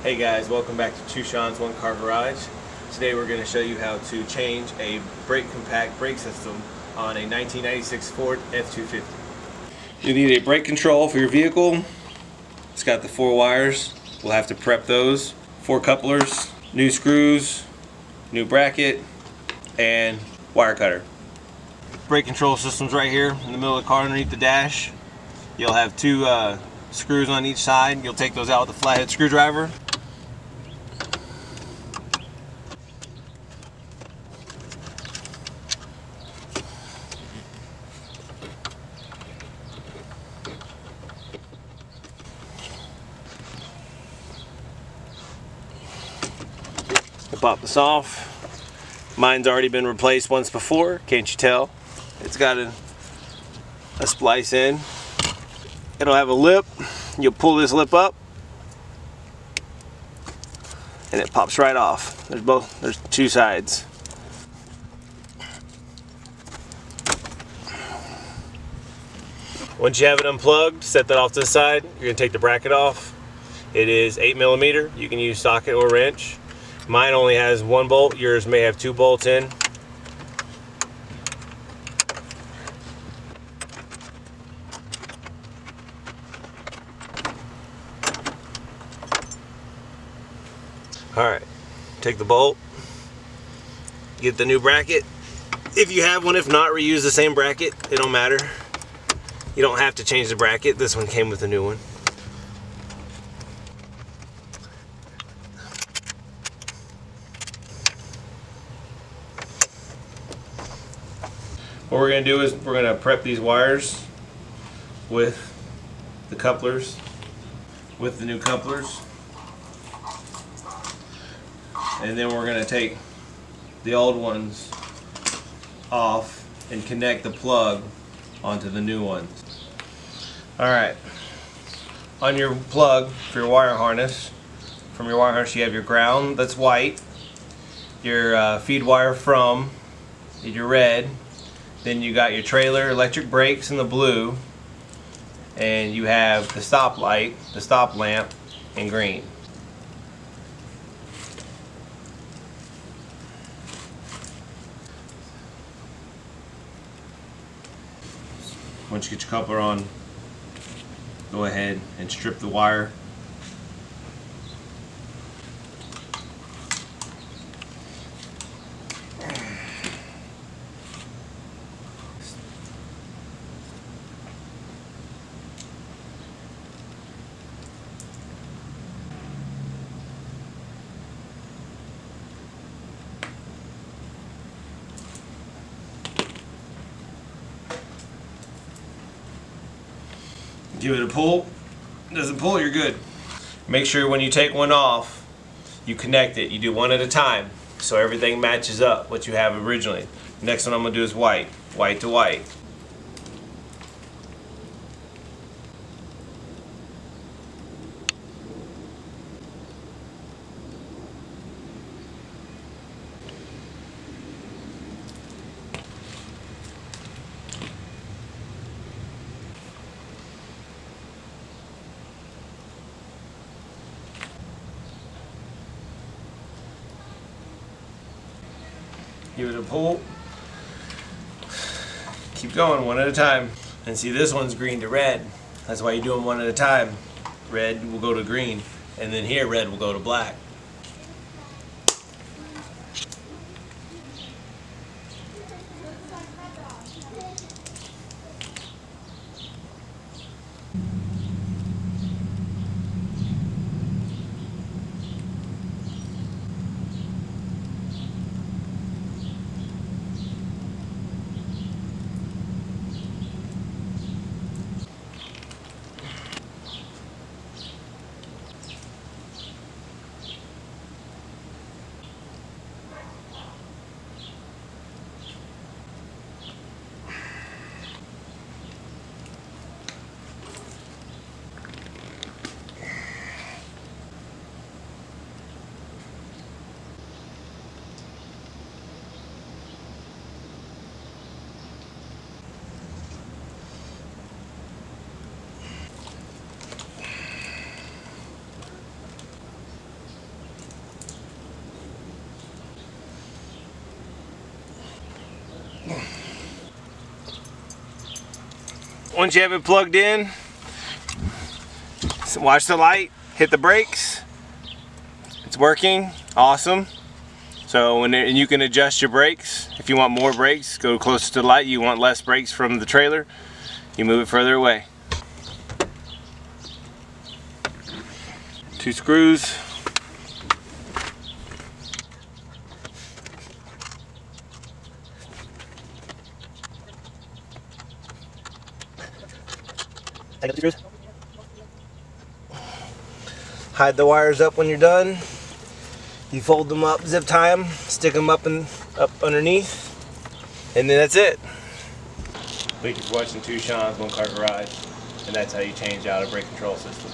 Hey guys, welcome back to Chushan's One Car Garage. Today we're going to show you how to change a brake compact brake system on a 1996 Ford F-250. You need a brake control for your vehicle. It's got the 4 wires. We'll have to prep those. 4 couplers, new screws, new bracket, and wire cutter. Brake control system's right here in the middle of the car underneath the dash. You'll have 2 screws on each side. You'll take those out with a flathead screwdriver. We'll pop this off. Mine's already been replaced once before, can't you tell? It's got a splice in. It'll have a lip. You'll pull this lip up and it pops right off. There's 2 sides. Once you have it unplugged, set that off to the side. You're going to take the bracket off. It is 8mm. You can use socket or wrench. Mine only has 1 bolt. Yours may have 2 bolts in. Alright, take the bolt, get the new bracket. If you have one, if not, reuse the same bracket. It don't matter. You don't have to change the bracket. This one came with a new one. What we're going to do is we're going to prep these wires with the couplers, with the new couplers. And then we're going to take the old ones off and connect the plug onto the new ones. Alright, on your plug for your wire harness, from your wire harness you have your ground, that's white, your feed wire from, your red, then you got your trailer electric brakes in the blue, and you have the stop light, the stop lamp in green. Once you get your coupler on, go ahead and strip the wire. Give it a pull. It doesn't pull, you're good. Make sure when you take one off, you connect it. You do one at a time so everything matches up what you have originally. Next one I'm going to do is white. White to white. Give it a pull. Keep going one at a time. And see, this one's green to red. That's why you do them one at a time. Red will go to green, and then here red will go to black. Once you have it plugged in, watch the light, hit the brakes. It's working, awesome. So and you can adjust your brakes. If you want more brakes, go closer to the light. You want less brakes from the trailer, you move it further away. 2 screws. Take up the screws. Hide the wires up when you're done. You fold them up, zip tie them, stick them up underneath, and then that's it. Thank you for watching 2 Sean's, 1 Car Garage, and that's how you change out a brake control system.